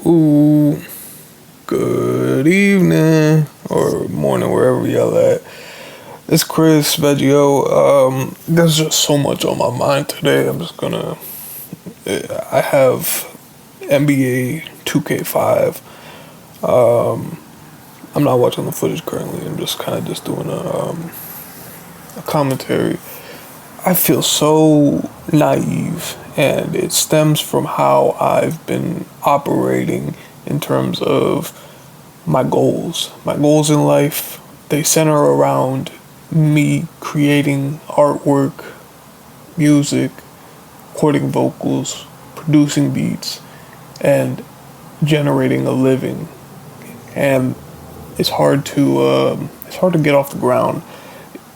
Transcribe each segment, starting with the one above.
Ooh, good evening or morning, wherever y'all at. It's Chris Veggieo. There's just so much on my mind today. I have NBA 2K5. I'm not watching the footage currently. I'm just kind of just doing a commentary. I feel so naive, and it stems from how I've been operating in terms of my goals. My goals in life, they center around me creating artwork, music, recording vocals, producing beats, and generating a living. And it's hard to get off the ground,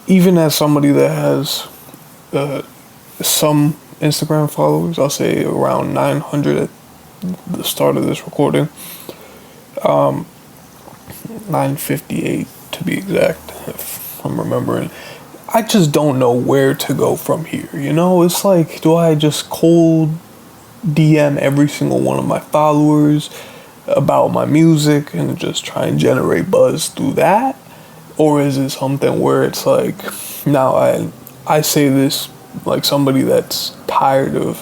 even as somebody that has some Instagram followers. I'll say around 900 at the start of this recording. 958 to be exact, if I'm remembering. I just don't know where to go from here. It's like, do I just cold DM every single one of my followers about my music and just try and generate buzz through that? Or is it something where it's like, now I say this like somebody that's tired of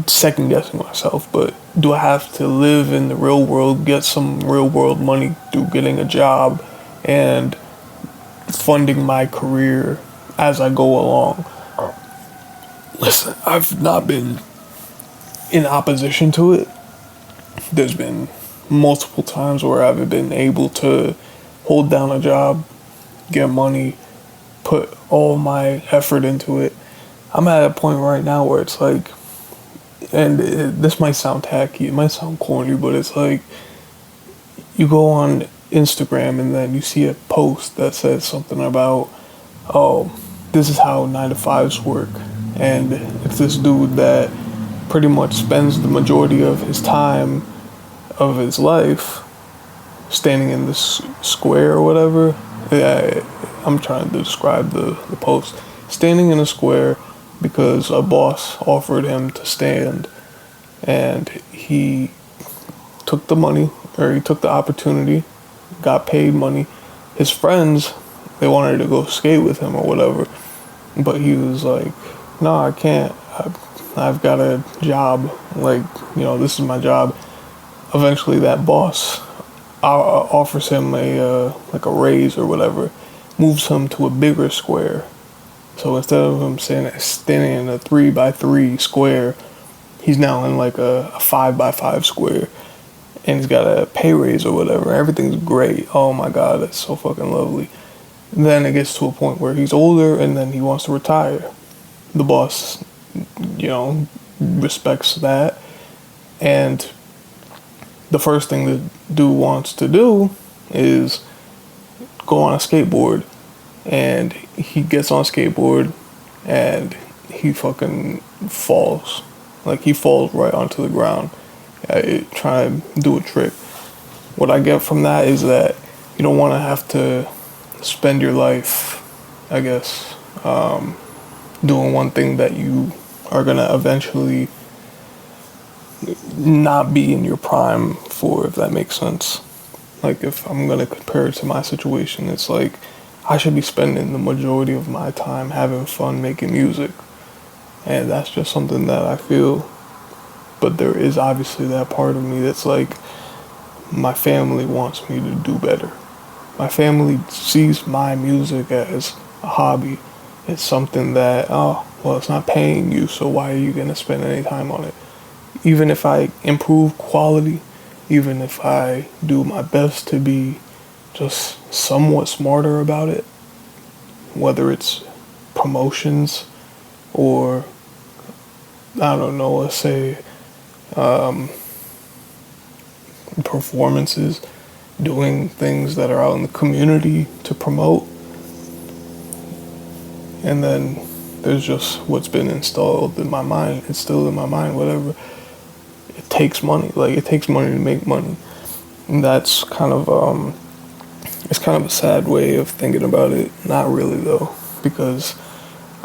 second guessing myself, but do I have to live in the real world, get some real world money through getting a job and funding my career as I go along? Listen, I've not been in opposition to it. There's been multiple times where I've been able to hold down a job, get money, put all my effort into it. I'm at a point right now where it's like, this might sound tacky, it might sound corny, but it's like, you go on Instagram and then you see a post that says something about, oh, this is how 9 to 5s work. And it's this dude that pretty much spends the majority of his time of his life standing in this square or whatever. I'm trying to describe the post. Standing in a square because a boss offered him to stand, and he took the money, or he took the opportunity, got paid money. His friends, they wanted to go skate with him or whatever, but he was like, no, I can't. I've got a job. Like, this is my job. Eventually that boss offers him a raise or whatever, moves him to a bigger square. So instead of him standing in a 3x3 square, he's now in like a 5x5 square, and he's got a pay raise or whatever. Everything's great. Oh my God, that's so fucking lovely. And then it gets to a point where he's older, and then he wants to retire. The boss, respects that, and the first thing the dude wants to do is go on a skateboard. And he gets on a skateboard and he fucking falls. Like, he falls right onto the ground, trying to do a trick. What I get from that is that you don't want to have to spend your life, I guess, doing one thing that you are going to eventually not be in your prime for, if that makes sense. Like, if I'm going to compare it to my situation, it's like, I should be spending the majority of my time having fun making music. And that's just something that I feel. But there is obviously that part of me that's like, my family wants me to do better. My family sees my music as a hobby. It's something that, it's not paying you, so why are you going to spend any time on it? Even if I improve quality, even if I do my best to be just somewhat smarter about it, whether it's promotions or, I don't know, let's say performances, doing things that are out in the community to promote. And then there's just what's been instilled in my mind, whatever. It takes money. Like, it takes money to make money. And that's kind of it's kind of a sad way of thinking about it. Not really, though, because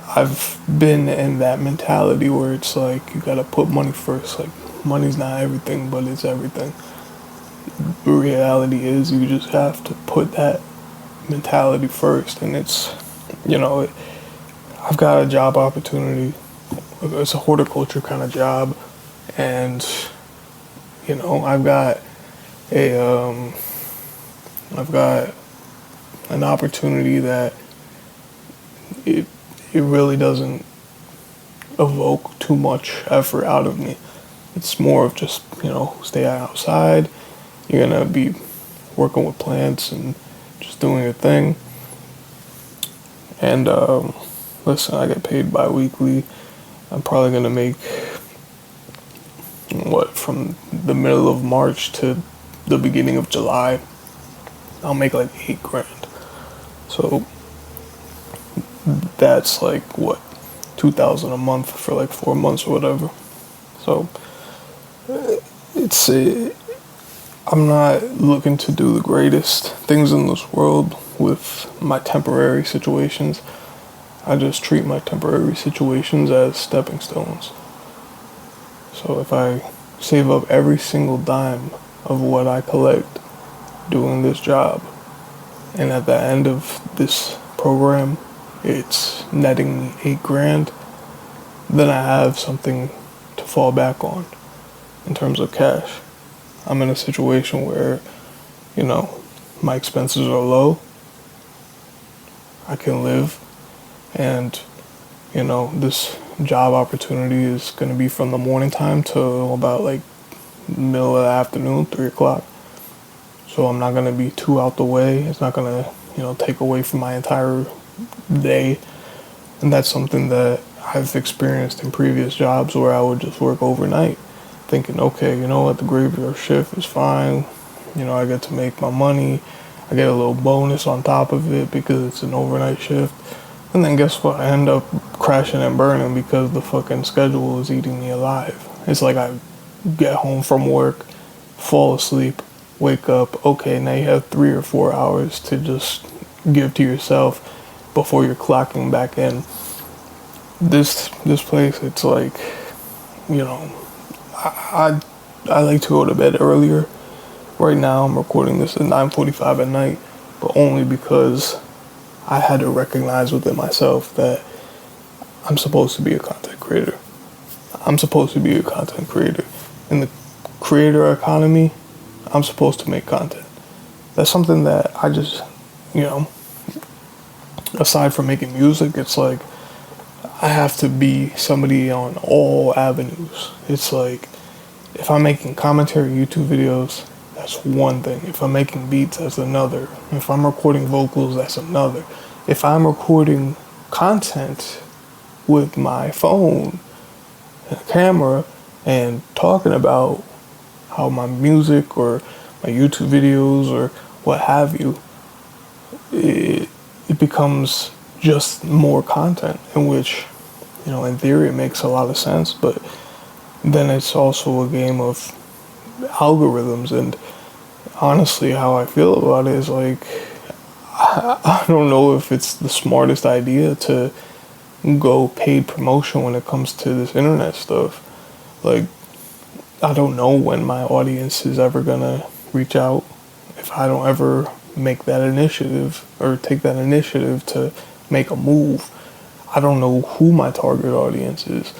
I've been in that mentality where it's like, you gotta put money first. Like, money's not everything, but it's everything. The reality is you just have to put that mentality first, and it's, you know, I've got a job opportunity. It's a horticulture kind of job, and a I've got an opportunity that it really doesn't evoke too much effort out of me. It's more of just, stay outside. You're gonna be working with plants and just doing your thing. And listen, I get paid bi-weekly. I'm probably gonna make from the middle of March to the beginning of July. I'll make like $8,000. So that's like $2,000 a month for like 4 months or whatever. So it's I'm not looking to do the greatest things in this world with my temporary situations. I just treat my temporary situations as stepping stones. So if I save up every single dime of what I collect doing this job, and at the end of this program it's netting me $8,000, then I have something to fall back on in terms of cash. I'm in a situation where, my expenses are low. I can live, and this job opportunity is going to be from the morning time to about like middle of the afternoon, 3 o'clock. So I'm not going to be too out the way. It's not going to, take away from my entire day. And that's something that I've experienced in previous jobs where I would just work overnight, thinking, okay, the graveyard shift is fine. I get to make my money. I get a little bonus on top of it because it's an overnight shift. And then guess what? I end up crashing and burning because the fucking schedule is eating me alive. It's like I get home from work, fall asleep, wake up. Okay, now you have 3 or 4 hours to just give to yourself before you're clocking back in. This place, it's like, I like to go to bed earlier. Right now I'm recording this at 9:45 at night, but only because I had to recognize within myself that I'm supposed to be a content creator. I'm supposed to be a content creator. In the creator economy, I'm supposed to make content. That's something that I just, aside from making music, it's like I have to be somebody on all avenues. It's like if I'm making commentary YouTube videos, that's one thing. If I'm making beats, that's another. If I'm recording vocals, that's another. If I'm recording content with my phone and camera and talking about how my music or my YouTube videos or what have you, it becomes just more content, in which, in theory it makes a lot of sense, but then it's also a game of algorithms. And honestly, how I feel about it is like, I don't know if it's the smartest idea to go paid promotion when it comes to this internet stuff. Like, I don't know when my audience is ever gonna reach out if I don't ever make that initiative or take that initiative to make a move. I don't know who my target audience is.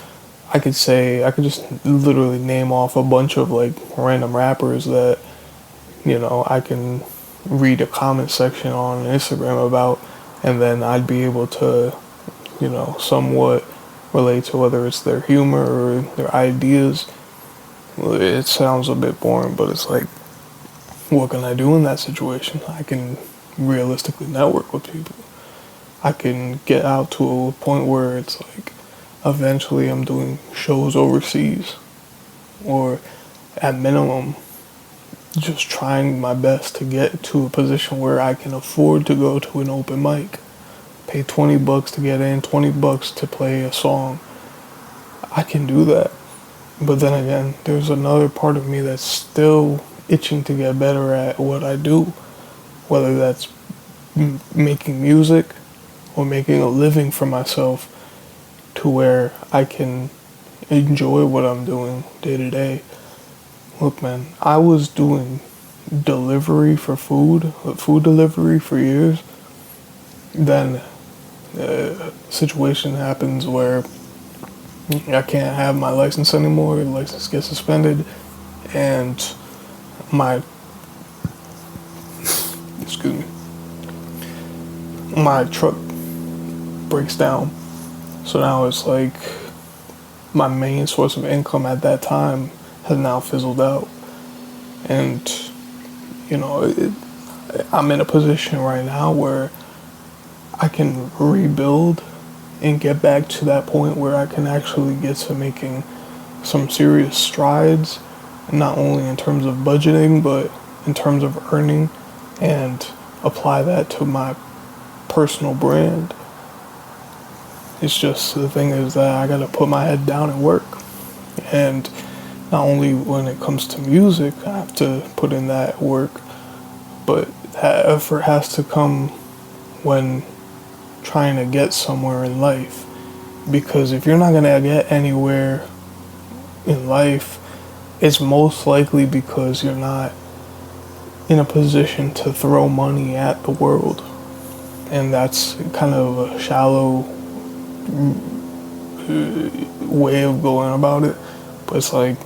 I could just literally name off a bunch of like random rappers that, I can read a comment section on Instagram about, and then I'd be able to, somewhat relate to whether it's their humor or their ideas. It sounds a bit boring, but it's like, what can I do in that situation? I can realistically network with people. I can get out to a point where it's like, eventually I'm doing shows overseas, or at minimum, just trying my best to get to a position where I can afford to go to an open mic, pay $20 to get in, $20 to play a song. I can do that. But then again, there's another part of me that's still itching to get better at what I do, whether that's making music or making a living for myself, to where I can enjoy what I'm doing day to day. Look, man, I was doing delivery for food delivery for years. Then a situation happens where I can't have my license anymore. The license gets suspended, and my excuse me, my truck breaks down. So now it's like my main source of income at that time has now fizzled out, and I'm in a position right now where I can rebuild and get back to that point where I can actually get to making some serious strides, not only in terms of budgeting, but in terms of earning, and apply that to my personal brand. It's just the thing is that I gotta put my head down and work. And not only when it comes to music, I have to put in that work, but that effort has to come when trying to get somewhere in life. Because if you're not gonna get anywhere in life, it's most likely because you're not in a position to throw money at the world. And that's kind of a shallow way of going about it. But it's like,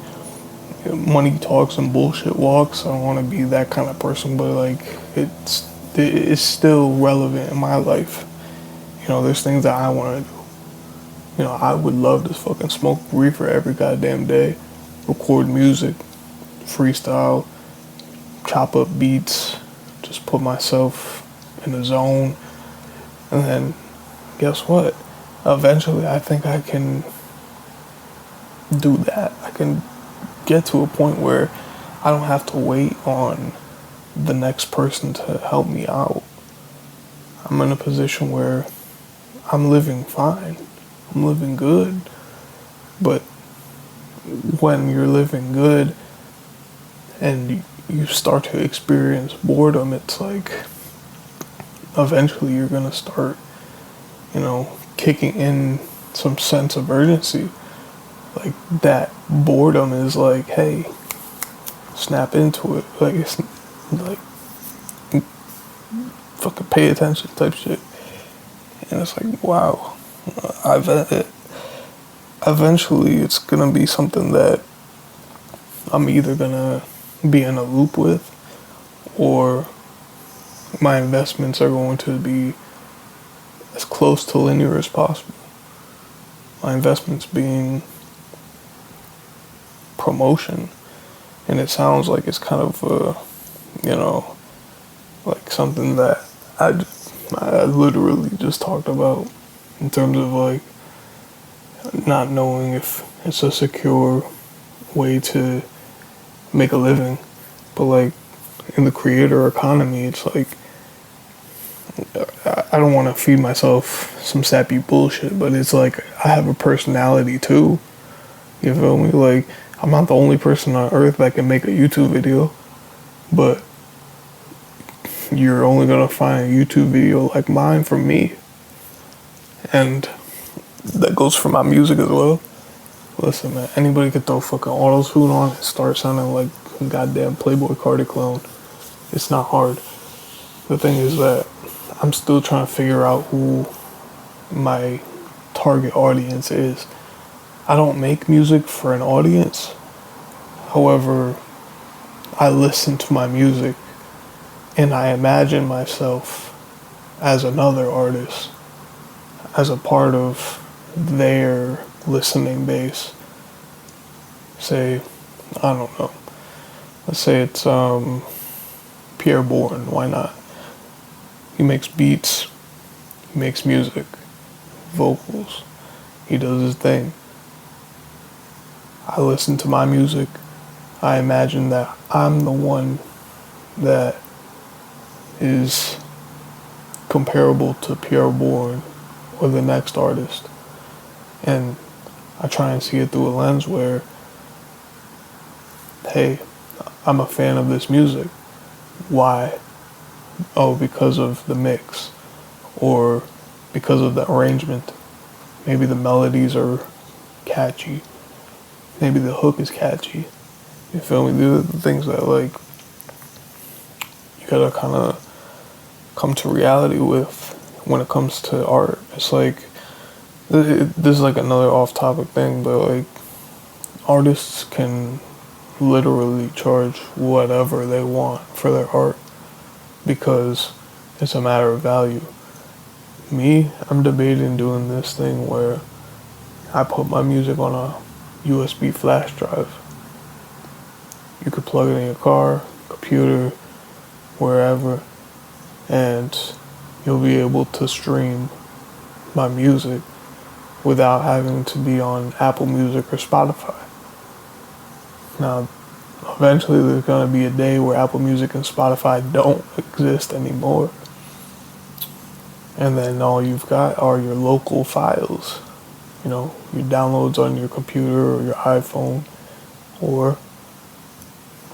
money talks and bullshit walks. I don't want to be that kind of person, but like it's still relevant in my life. There's things that I want to do. I would love to fucking smoke reefer every goddamn day, record music, freestyle, chop up beats, just put myself in the zone. And then, guess what? Eventually, I think I can do that. I can get to a point where I don't have to wait on the next person to help me out. I'm in a position where I'm living fine. I'm living good. But when you're living good and you start to experience boredom, it's like eventually you're gonna start, kicking in some sense of urgency. Like that boredom is like, hey, snap into it. Like it's like fucking pay attention type shit. And it's like, wow, eventually it's gonna be something that I'm either gonna be in a loop with, or my investments are going to be as close to linear as possible. My investments being promotion, and it sounds like it's kind of like something that I literally just talked about, in terms of like not knowing if it's a secure way to make a living. But like in the creator economy, it's like I don't want to feed myself some sappy bullshit, but it's like I have a personality too. You feel me? Like, I'm not the only person on earth that can make a YouTube video, but you're only gonna find a YouTube video like mine from me. And that goes for my music as well. Listen, man, anybody could throw fucking auto-tune on and start sounding like a goddamn Playboy Cardi clone. It's not hard. The thing is that I'm still trying to figure out who my target audience is. I don't make music for an audience. However, I listen to my music and I imagine myself as another artist, as a part of their listening base. Say, I don't know, let's say it's Pierre Bourne, why not? He makes beats, he makes music, vocals, he does his thing. I listen to my music, I imagine that I'm the one that is comparable to Pierre Bourne or the next artist. And I try and see it through a lens where, hey, I'm a fan of this music. Why? Oh, because of the mix, or because of the arrangement. Maybe the melodies are catchy. Maybe the hook is catchy. You feel me? These are the things that, like, you gotta kind of come to reality with when it comes to art. It's like, this is like another off-topic thing, but like, artists can literally charge whatever they want for their art because it's a matter of value. Me, I'm debating doing this thing where I put my music on a USB flash drive. You could plug it in your car, computer, wherever, and you'll be able to stream my music without having to be on Apple Music or Spotify. Now, eventually there's going to be a day where Apple Music and Spotify don't exist anymore. And then all you've got are your local files. You know, your downloads on your computer or your iPhone, or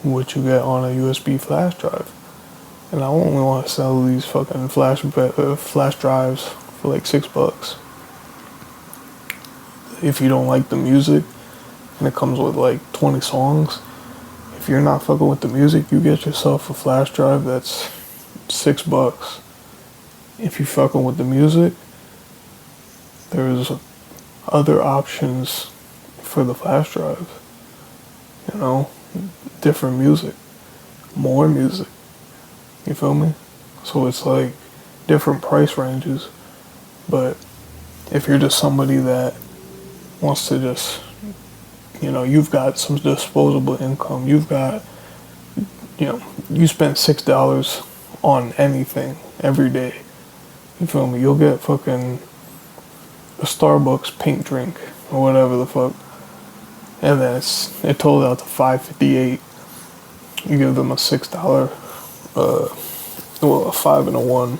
what you get on a USB flash drive. And I only want to sell these fucking flash drives for like $6. If you don't like the music, and it comes with like 20 songs, if you're not fucking with the music, you get yourself a flash drive that's $6. If you fucking with the music, there's other options for the flash drive. You know, different music, more music. You feel me? So it's like different price ranges. But if you're just somebody that wants to just, you know, you've got some disposable income, you spend $6 on anything every day. You feel me? You'll get fucking a Starbucks pink drink or whatever the fuck, and then it totaled out to $5.58. You give them a $6, a 5 and a 1,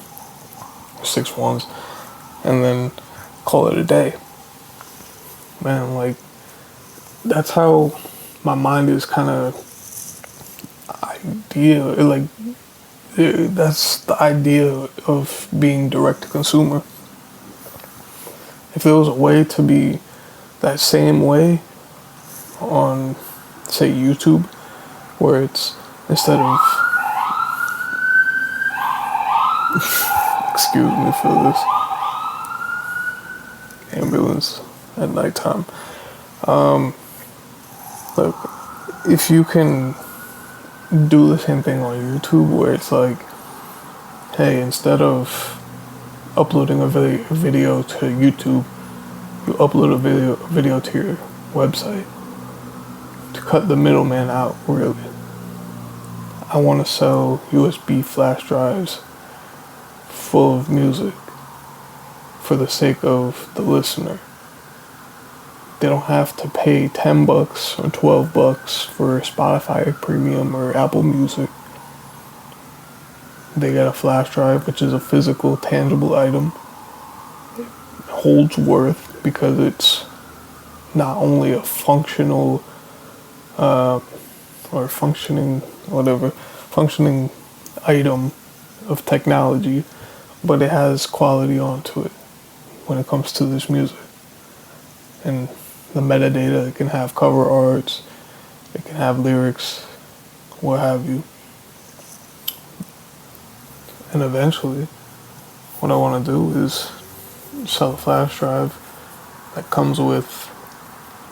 6 ones, and then call it a day. Man, like, that's how my mind is kind of that's the idea of being direct to consumer. If there was a way to be that same way on, say, YouTube, where it's instead of excuse me for this ambulance at nighttime. Look, if you can do the same thing on YouTube, where it's like, hey, instead of uploading a video to YouTube, you upload a video to your website to cut the middleman out, really. I want to sell USB flash drives full of music for the sake of the listener. They don't have to pay $10 or $12 for Spotify Premium or Apple Music. They get a flash drive, which is a physical, tangible item. It holds worth because it's not only a functional functioning item of technology, but it has quality onto it when it comes to this music. And the metadata, it can have cover arts, it can have lyrics, what have you. And eventually, what I want to do is sell a flash drive that comes with,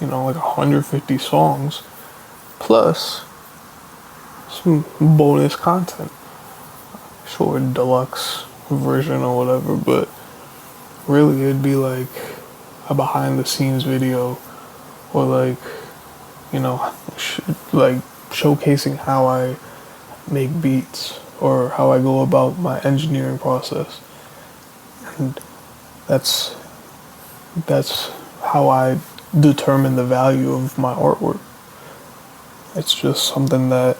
like 150 songs, plus some bonus content. Sure, deluxe version or whatever, but really it'd be like a behind the scenes video, or like showcasing how I make beats or how I go about my engineering process. And that's how I determine the value of my artwork. It's just something that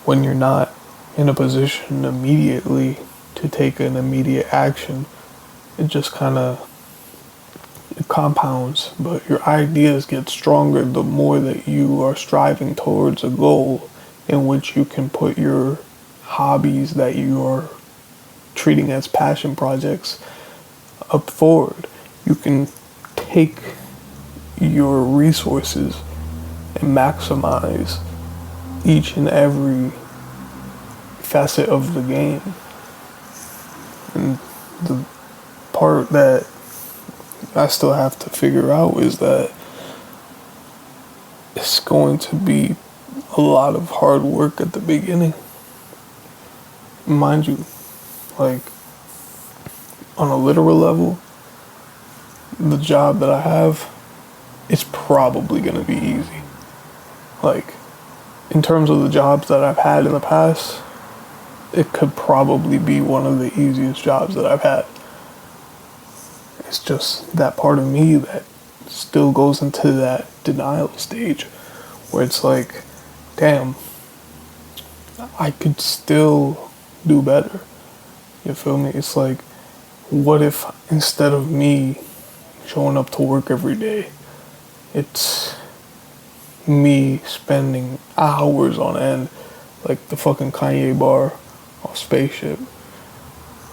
when you're not in a position immediately to take an immediate action, it just kind of compounds, but your ideas get stronger the more that you are striving towards a goal in which you can put your hobbies that you are treating as passion projects up forward. You can take your resources and maximize each and every facet of the game. And the part that I still have to figure out is that it's going to be a lot of hard work at the beginning. Mind you, like, on a literal level, the job that I have, it's probably going to be easy. Like, in terms of the jobs that I've had in the past, it could probably be one of the easiest jobs that I've had. It's just that part of me that still goes into that denial stage where it's like, damn, I could still do better. You feel me? It's like, what if instead of me showing up to work every day, it's me spending hours on end, like the fucking Kanye bar off Spaceship,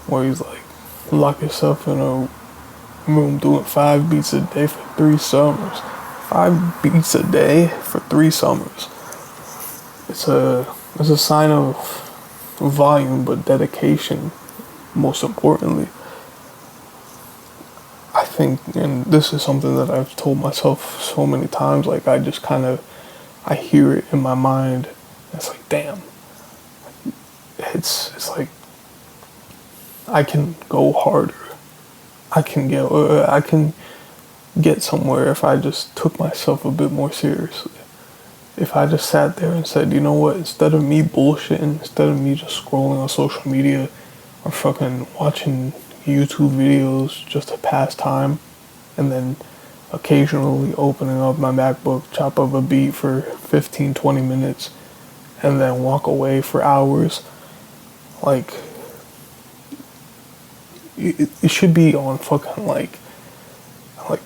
where he's like, lock yourself in a room doing 5 beats a day for 3 summers. 5 beats a day for 3 summers. It's a sign of volume, but dedication, most importantly. I think, and this is something that I've told myself so many times, like, I just kind of, I hear it in my mind. It's like, damn. It's like, I can go harder. I can get somewhere if I just took myself a bit more seriously. If I just sat there and said, you know what, instead of me bullshitting, instead of me just scrolling on social media or fucking watching YouTube videos just to pass time, and then occasionally opening up my MacBook, chop up a beat for 15, 20 minutes, and then walk away for hours, like, it should be on fucking like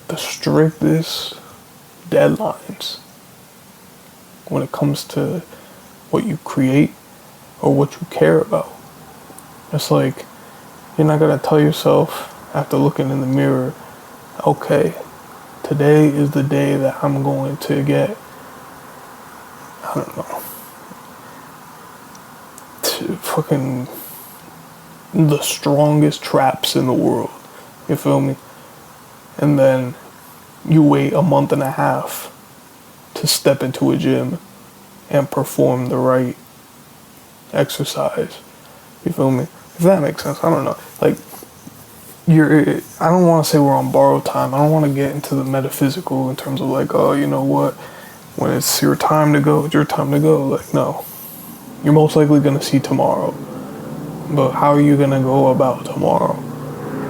the strictest deadlines when it comes to what you create or what you care about. It's like, you're not gonna tell yourself after looking in the mirror, okay, today is the day that I'm going to get, I don't know, to fucking the strongest traps in the world. You feel me? And then you wait a month and a half to step into a gym and perform the right exercise. You feel me? If that makes sense, I don't know. Like, I don't want to say we're on borrowed time. I don't want to get into the metaphysical in terms of like, oh, you know what? When it's your time to go, it's your time to go. Like, no. You're most likely going to see tomorrow. But how are you going to go about tomorrow?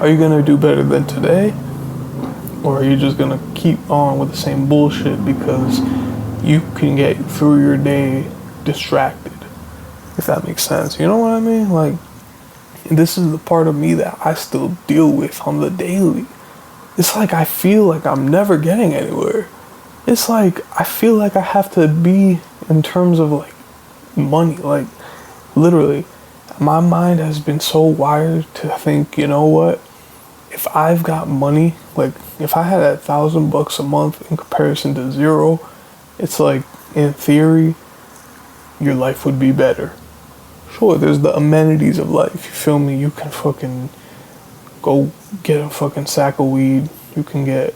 Are you going to do better than today? Or are you just going to keep on with the same bullshit because you can get through your day distracted? If that makes sense. You know what I mean? Like, this is the part of me that I still deal with on the daily. It's like I feel like I'm never getting anywhere. It's like I feel like I have to be, in terms of like money, like literally, my mind has been so wired to think, you know what? If I've got money, like if I had $1,000 a month in comparison to zero, it's like, in theory, your life would be better. Sure, there's the amenities of life, you feel me? You can fucking go get a fucking sack of weed. You can get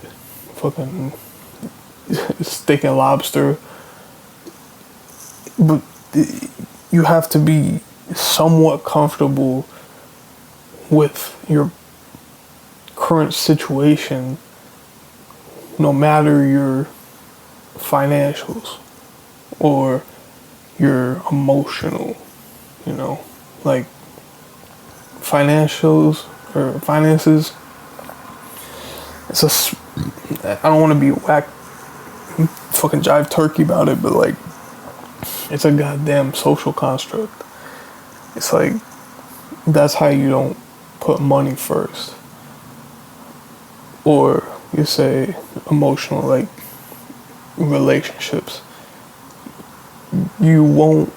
fucking steak and lobster. But you have to be somewhat comfortable with your current situation, no matter your financials or your emotional, you know, like finances, I don't want to be whack fucking jive turkey about it, but like, it's a goddamn social construct. It's like, that's how you don't put money first. Or you say emotional, like relationships. You won't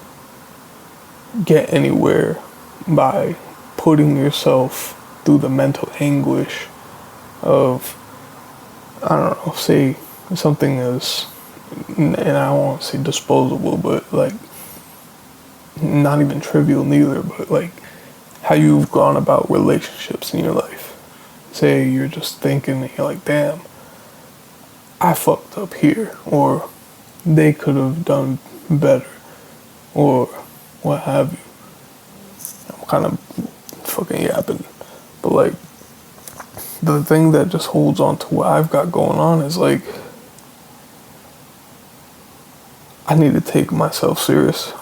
get anywhere by putting yourself through the mental anguish of, I don't know, say something as, and I don't want to say disposable, but like not even trivial neither, but like how you've gone about relationships in your life. Say you're just thinking, and you're like, damn, I fucked up here, or they could have done better, or what have you. I'm kind of fucking yapping, but like the thing that just holds on to what I've got going on is like I need to take myself serious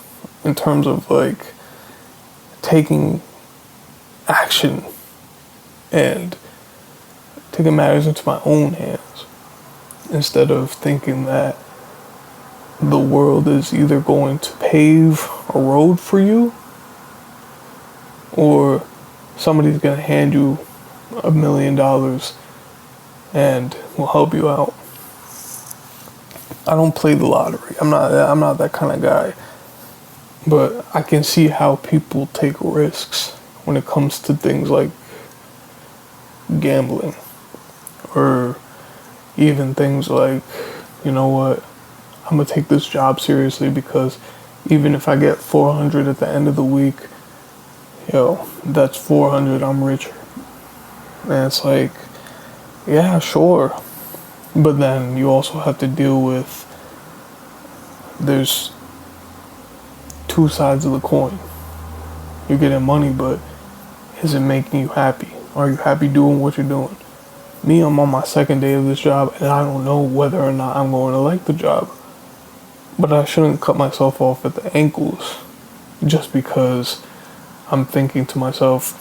in terms of like taking action and taking matters into my own hands instead of thinking that the world is either going to pave a road for you or somebody's going to hand you $1 million and will help you out. I don't play the lottery. I'm not that kind of guy. But I can see how people take risks when it comes to things like gambling or even things like, you know what, I'm gonna take this job seriously because even if I get 400 at the end of the week, that's 400, I'm richer. And it's like, yeah, sure. But then you also have to deal with, there's two sides of the coin. You're getting money, but is it making you happy? Are you happy doing what you're doing? Me, I'm on my second day of this job, and I don't know whether or not I'm going to like the job. But I shouldn't cut myself off at the ankles just because I'm thinking to myself,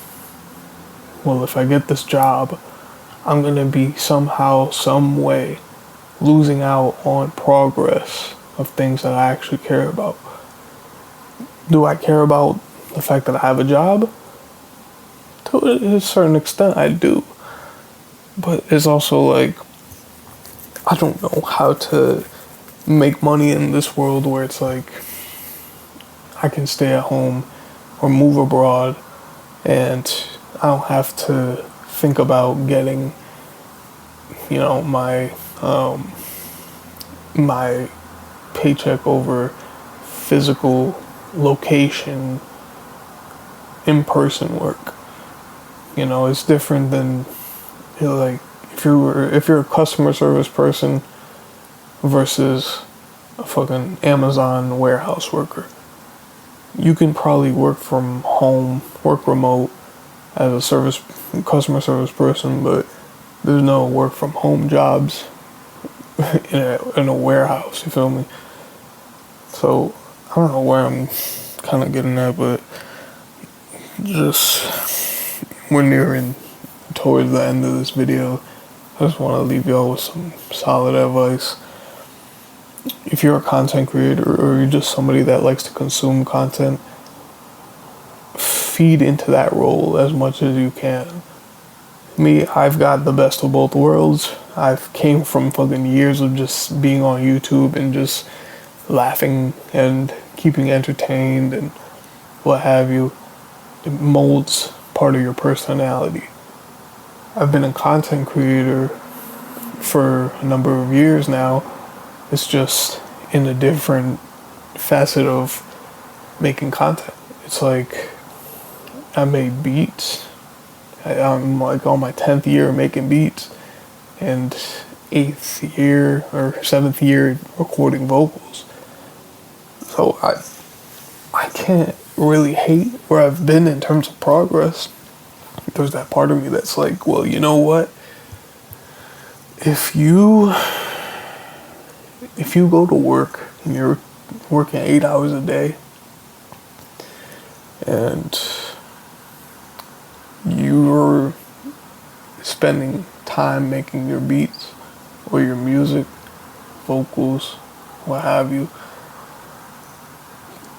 well, if I get this job, I'm going to be somehow, some way, losing out on progress of things that I actually care about. Do I care about the fact that I have a job? To a certain extent, I do. But it's also like, I don't know how to make money in this world where it's like, I can stay at home or move abroad and I don't have to think about getting, my paycheck over physical location, in-person work. It's different than like if you're a customer service person versus a fucking Amazon warehouse worker. You can probably work from home, work remote as a customer service person, but there's no work from home jobs in a warehouse, you feel me? So I don't know where I'm kind of getting at, but just we're nearing towards the end of this video. I just want to leave y'all with some solid advice. If you're a content creator or you're just somebody that likes to consume content, feed into that role as much as you can. Me, I've got the best of both worlds. I've came from fucking years of just being on YouTube and just laughing and keeping entertained and what have you. It molds part of your personality. I've been a content creator for a number of years now. It's just in a different facet of making content. It's like I made beats. I'm like on my 10th year making beats and 8th year or 7th year recording vocals. So I can't really hate where I've been in terms of progress. There's that part of me that's like, well, you know what? If you go to work and you're working 8 hours a day and you're spending time making your beats or your music, vocals, what have you,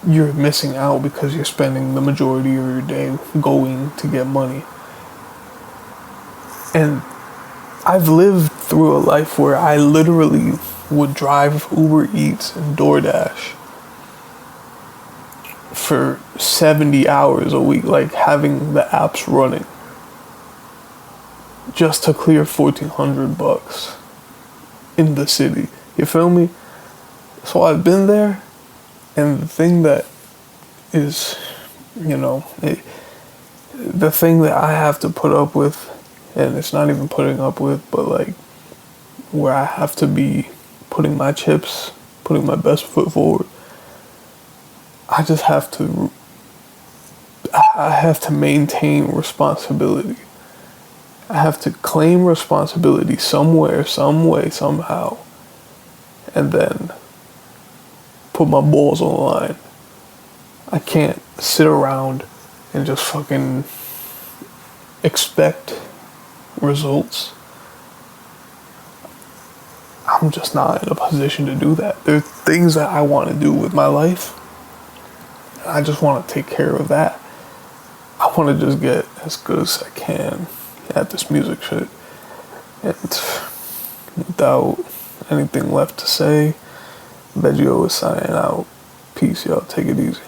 you're missing out because you're spending the majority of your day going to get money. And I've lived through a life where I literally would drive Uber Eats and DoorDash for 70 hours a week, like having the apps running just to clear $1,400 in the city. You feel me? So I've been there, and the thing that is, you know, the thing that I have to put up with, and it's not even putting up with, but like where I have to be putting my chips, putting my best foot forward. I just have to, I have to maintain responsibility. I have to claim responsibility somewhere, some way, somehow, and then put my balls on the line. I can't sit around and just fucking expect results. I'm just not in a position to do that. There are things that I want to do with my life. I just want to take care of that. I want to just get as good as I can at this music shit. And without anything left to say, Veggieo is signing out. Peace, y'all. Take it easy.